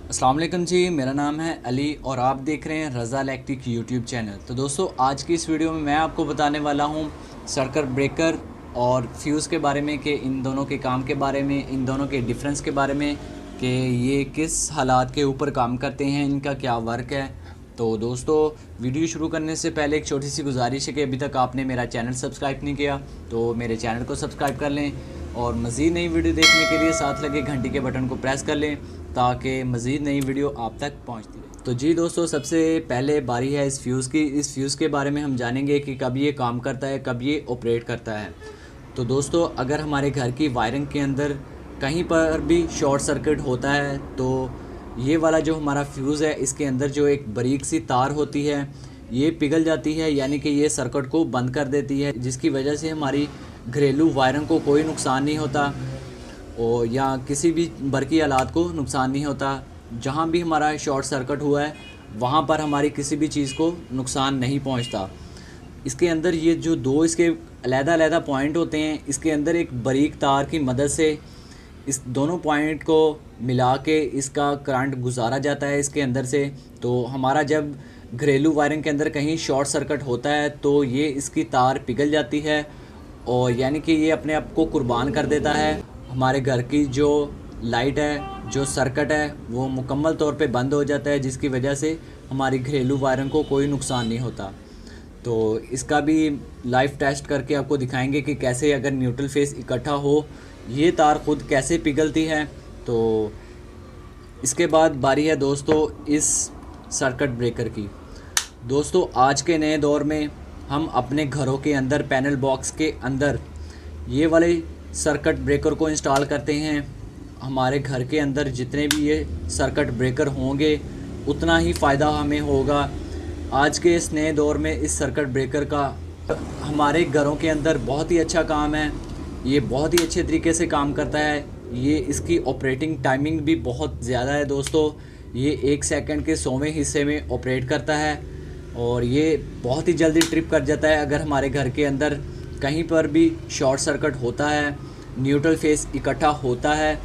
अस्सलाम वालेकुम जी, मेरा नाम है अली और आप देख रहे हैं रज़ा इलेक्ट्रिक यूट्यूब चैनल। तो दोस्तों, आज की इस वीडियो में मैं आपको बताने वाला हूं सर्किट ब्रेकर और फ्यूज़ के बारे में, कि इन दोनों के काम के बारे में, इन दोनों के डिफरेंस के बारे में, कि ये किस हालात के ऊपर काम करते हैं, इनका क्या वर्क है। तो दोस्तों, वीडियो शुरू करने से पहले एक छोटी सी गुजारिश है कि अभी तक आपने मेरा चैनल सब्सक्राइब नहीं किया तो मेरे चैनल को सब्सक्राइब कर लें और मज़ीद नई वीडियो देखने के लिए साथ लगे घंटी के बटन को प्रेस कर लें ताकि मज़ीद नई वीडियो आप तक पहुंचती रहे। तो जी दोस्तों, सबसे पहले बारी है इस फ्यूज़ की। इस फ्यूज़ के बारे में हम जानेंगे कि कब ये काम करता है, कब ये ऑपरेट करता है। तो दोस्तों, अगर हमारे घर की वायरिंग के अंदर कहीं पर भी शॉर्ट सर्किट होता है तो ये वाला जो हमारा फ्यूज़ है, इसके अंदर जो एक बारीक सी तार होती है ये पिघल जाती है, यानी कि ये सर्किट को बंद कर देती है, जिसकी वजह से हमारी घरेलू वायरिंग को कोई नुकसान नहीं होता और या किसी भी बरकी आलात को नुकसान नहीं होता। जहाँ भी हमारा शॉर्ट सर्किट हुआ है वहाँ पर हमारी किसी भी चीज़ को नुकसान नहीं पहुँचता। इसके अंदर ये जो दो इसके अलग-अलग पॉइंट होते हैं, इसके अंदर एक बारीक तार की मदद से इस दोनों पॉइंट को मिला के इसका करंट गुजारा जाता है इसके अंदर से। तो हमारा जब घरेलू वायरिंग के अंदर कहीं शॉर्ट सर्किट होता है तो ये इसकी तार पिघल जाती है और यानी कि ये अपने आप को कुर्बान कर देता है। हमारे घर की जो लाइट है, जो सर्किट है, वो मुकम्मल तौर पे बंद हो जाता है, जिसकी वजह से हमारी घरेलू वायरिंग को कोई नुकसान नहीं होता। तो इसका भी लाइव टेस्ट करके आपको दिखाएंगे कि कैसे अगर न्यूट्रल फेस इकट्ठा हो ये तार खुद कैसे पिघलती है। तो इसके बाद बारी है दोस्तों इस सर्किट ब्रेकर की। दोस्तों, आज के नए दौर में हम अपने घरों के अंदर पैनल बॉक्स के अंदर ये वाले सर्किट ब्रेकर को इंस्टॉल करते हैं। हमारे घर के अंदर जितने भी ये सर्किट ब्रेकर होंगे उतना ही फ़ायदा हमें होगा। आज के इस नए दौर में इस सर्किट ब्रेकर का हमारे घरों के अंदर बहुत ही अच्छा काम है। ये बहुत ही अच्छे तरीके से काम करता है। ये इसकी ऑपरेटिंग टाइमिंग भी बहुत ज़्यादा है दोस्तों। ये 1 सेकंड के 100वें हिस्से में ऑपरेट करता है और ये बहुत ही जल्दी ट्रिप कर जाता है। अगर हमारे घर के अंदर कहीं पर भी शॉर्ट सर्किट होता है, न्यूट्रल फेस इकट्ठा होता है,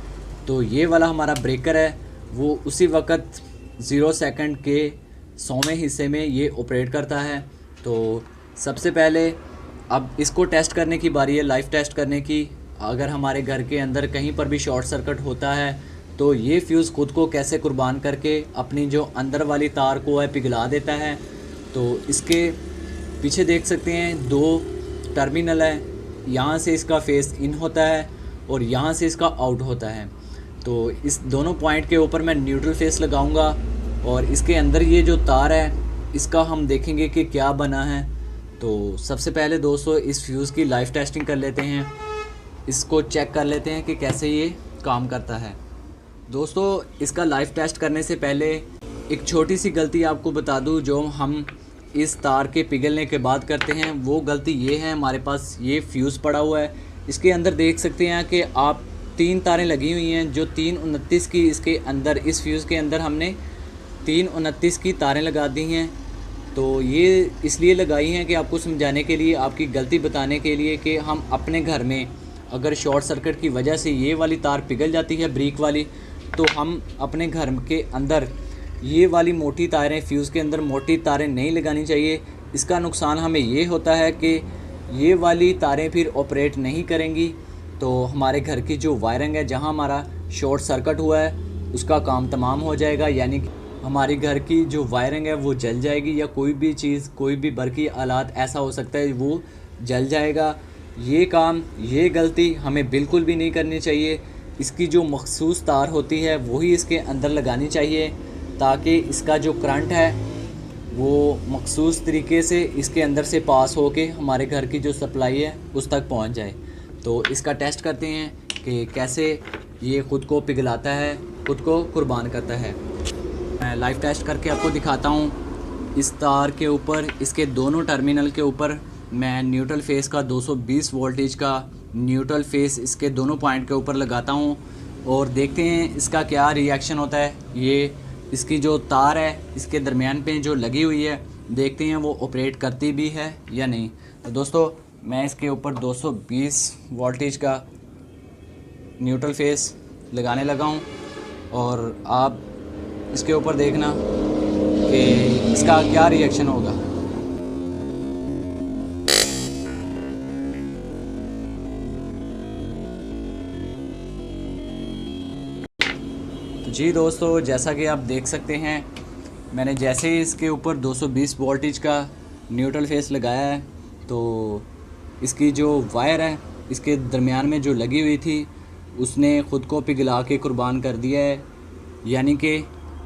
तो ये वाला हमारा ब्रेकर है वो उसी वक्त 0 सेकंड के 100वें हिस्से में ये ऑपरेट करता है। तो सबसे पहले अब इसको टेस्ट करने की बारी है, लाइव टेस्ट करने की। अगर हमारे घर के अंदर कहीं पर भी शॉर्ट सर्किट होता है तो ये फ्यूज़ खुद को कैसे कुर्बान करके अपनी जो अंदर वाली तार को है पिघला देता है। तो इसके पीछे देख सकते हैं 2 टर्मिनल है, यहाँ से इसका फेस इन होता है और यहाँ से इसका आउट होता है। तो इस दोनों पॉइंट के ऊपर मैं न्यूट्रल फेस लगाऊंगा और इसके अंदर ये जो तार है इसका हम देखेंगे कि क्या बना है। तो सबसे पहले दोस्तों इस फ्यूज़ की लाइव टेस्टिंग कर लेते हैं, इसको चेक कर लेते हैं कि कैसे ये काम करता है। दोस्तों, इसका लाइव टेस्ट करने से पहले एक छोटी सी गलती आपको बता दूं जो हम इस तार के पिघलने के बाद करते हैं। वो गलती ये है, हमारे पास ये फ्यूज़ पड़ा हुआ है, इसके अंदर देख सकते हैं कि आप 3 तारें लगी हुई हैं जो 329 की इसके अंदर, इस फ्यूज़ के अंदर हमने 329 की तारें लगा दी हैं। तो ये इसलिए लगाई हैं कि आपको समझाने के लिए, आपकी गलती बताने के लिए कि हम अपने घर में अगर शॉर्ट सर्किट की वजह से ये वाली तार पिघल जाती है ब्रेक वाली, तो हम अपने घर के अंदर ये वाली मोटी तारें, फ्यूज़ के अंदर मोटी तारें नहीं लगानी चाहिए। इसका नुकसान हमें ये होता है कि ये वाली तारें फिर ऑपरेट नहीं करेंगी तो हमारे घर की जो वायरिंग है, जहां हमारा शॉर्ट सर्किट हुआ है, उसका काम तमाम हो जाएगा, यानी कि हमारी घर की जो वायरिंग है वो जल जाएगी या कोई भी चीज़, कोई भी बरकी आलात ऐसा हो सकता है वो जल जाएगा। ये काम, ये गलती हमें बिल्कुल भी नहीं करनी चाहिए। इसकी जो मखसूस तार होती है वही इसके अंदर लगानी चाहिए ताकि इसका जो करंट है वो मखसूस तरीके से इसके अंदर से पास होके हमारे घर की जो सप्लाई है उस तक पहुंच जाए। तो इसका टेस्ट करते हैं कि कैसे ये ख़ुद को पिघलाता है, ख़ुद को कुर्बान करता है। मैं लाइव टेस्ट करके आपको दिखाता हूँ। इस तार के ऊपर, इसके दोनों टर्मिनल के ऊपर मैं न्यूट्रल फेस का 220 वोल्टेज का न्यूट्रल फेस इसके दोनों पॉइंट के ऊपर लगाता हूँ और देखते हैं इसका क्या रिएक्शन होता है। ये इसकी जो तार है इसके दरमियान पे जो लगी हुई है, देखते हैं वो ऑपरेट करती भी है या नहीं। तो दोस्तों, मैं इसके ऊपर 220 वोल्टेज का न्यूट्रल फेस लगाने लगा हूँ और आप इसके ऊपर देखना कि इसका क्या रिएक्शन होगा। तो जी दोस्तों, जैसा कि आप देख सकते हैं, मैंने जैसे ही इसके ऊपर 220 वोल्टेज का न्यूट्रल फेस लगाया है, तो इसकी जो वायर है इसके दरमियान में जो लगी हुई थी उसने ख़ुद को पिघला के कुर्बान कर दिया है। यानी कि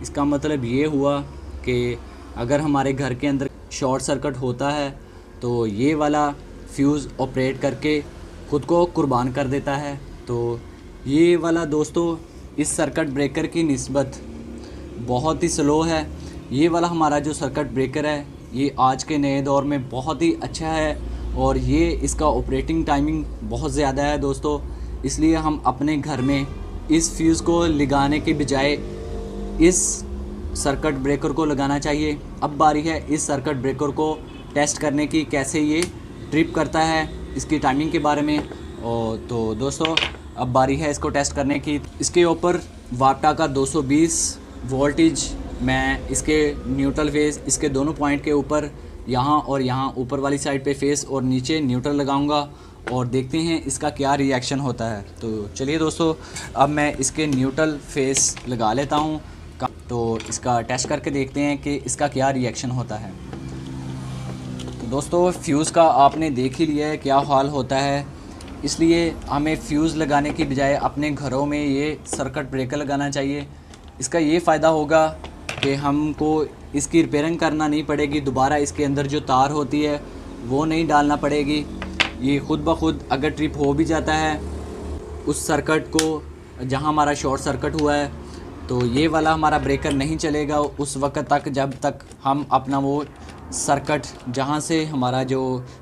इसका मतलब ये हुआ कि अगर हमारे घर के अंदर शॉर्ट सर्किट होता है तो ये वाला फ्यूज़ ऑपरेट करके ख़ुद को कुर्बान कर देता है। तो ये वाला दोस्तों इस सर्किट ब्रेकर की निस्बत बहुत ही स्लो है। ये वाला हमारा जो सर्किट ब्रेकर है ये आज के नए दौर में बहुत ही अच्छा है और ये इसका ऑपरेटिंग टाइमिंग बहुत ज़्यादा है दोस्तों। इसलिए हम अपने घर में इस फ्यूज़ को लगाने के बजाय इस सर्किट ब्रेकर को लगाना चाहिए। अब बारी है इस सर्किट ब्रेकर को टेस्ट करने की, कैसे ये ट्रिप करता है, इसकी टाइमिंग के बारे में। और तो दोस्तों अब बारी है इसको टेस्ट करने की। इसके ऊपर वापटा का 220 वोल्टेज मैं इसके न्यूट्रल फेस, इसके दोनों पॉइंट के ऊपर, यहाँ और यहाँ ऊपर वाली साइड पे फेस और नीचे न्यूट्रल लगाऊंगा और देखते हैं इसका क्या रिएक्शन होता है। तो चलिए दोस्तों, अब मैं इसके न्यूट्रल फेस लगा लेता हूँ, तो इसका टेस्ट करके देखते हैं कि इसका क्या रिएक्शन होता है। तो दोस्तों फ्यूज़ का आपने देख ही लिया है क्या हाल होता है, इसलिए हमें फ्यूज़ लगाने की बजाय अपने घरों में ये सर्किट ब्रेकर लगाना चाहिए। इसका ये फ़ायदा होगा कि हमको इसकी रिपेयरिंग करना नहीं पड़ेगी, दोबारा इसके अंदर जो तार होती है वो नहीं डालना पड़ेगी। ये ख़ुद ब खुद अगर ट्रिप हो भी जाता है उस सर्किट को जहां हमारा शॉर्ट सर्किट हुआ है, तो ये वाला हमारा ब्रेकर नहीं चलेगा उस वक्त तक जब तक हम अपना वो सर्किट जहां से हमारा जो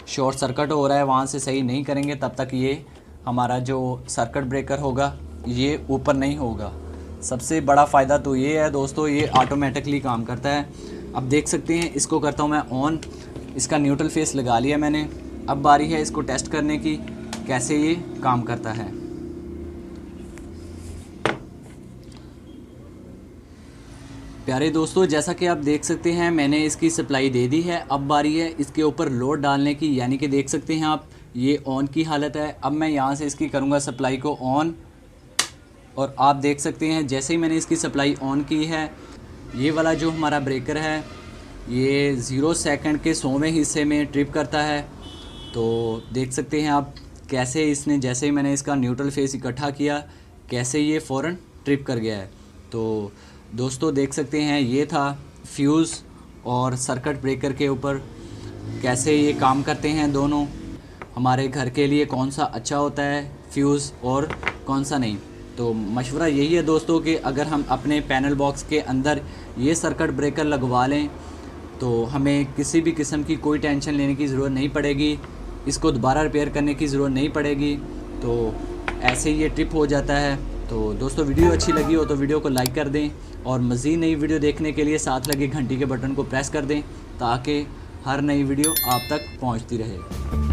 शॉर्ट सर्किट हो रहा है वहां से सही नहीं करेंगे, तब तक ये हमारा जो सर्किट ब्रेकर होगा ये ऊपर नहीं होगा। सबसे बड़ा फ़ायदा तो ये है दोस्तों, ये ऑटोमेटिकली काम करता है। अब देख सकते हैं, इसको करता हूँ मैं ऑन। इसका न्यूट्रल फेस लगा लिया मैंने। अब बारी है इसको टेस्ट करने की, कैसे ये काम करता है। प्यारे दोस्तों, जैसा कि आप देख सकते हैं मैंने इसकी सप्लाई दे दी है। अब बारी है इसके ऊपर लोड डालने की, यानी कि देख सकते हैं आप ये ऑन की हालत है। अब मैं यहाँ से इसकी करूँगा सप्लाई को ऑन, और आप देख सकते हैं जैसे ही मैंने इसकी सप्लाई ऑन की है, ये वाला जो हमारा ब्रेकर है ये 0 सेकंड के 100वें हिस्से में ट्रिप करता है। तो देख सकते हैं आप कैसे इसने, जैसे ही मैंने इसका न्यूट्रल फेस इकट्ठा किया, कैसे ये फ़ौरन ट्रिप कर गया है। तो दोस्तों देख सकते हैं ये था फ्यूज़ और सर्किट ब्रेकर के ऊपर कैसे ये काम करते हैं दोनों, हमारे घर के लिए कौन सा अच्छा होता है फ्यूज़ और कौन सा नहीं। तो मशवरा यही है दोस्तों कि अगर हम अपने पैनल बॉक्स के अंदर ये सर्किट ब्रेकर लगवा लें तो हमें किसी भी किस्म की कोई टेंशन लेने की ज़रूरत नहीं पड़ेगी, इसको दोबारा रिपेयर करने की ज़रूरत नहीं पड़ेगी। तो ऐसे ही ये ट्रिप हो जाता है। तो दोस्तों वीडियो अच्छी लगी हो तो वीडियो को लाइक कर दें और मज़ीद नई वीडियो देखने के लिए साथ लगे घंटी के बटन को प्रेस कर दें ताकि हर नई वीडियो आप तक पहुंचती रहे।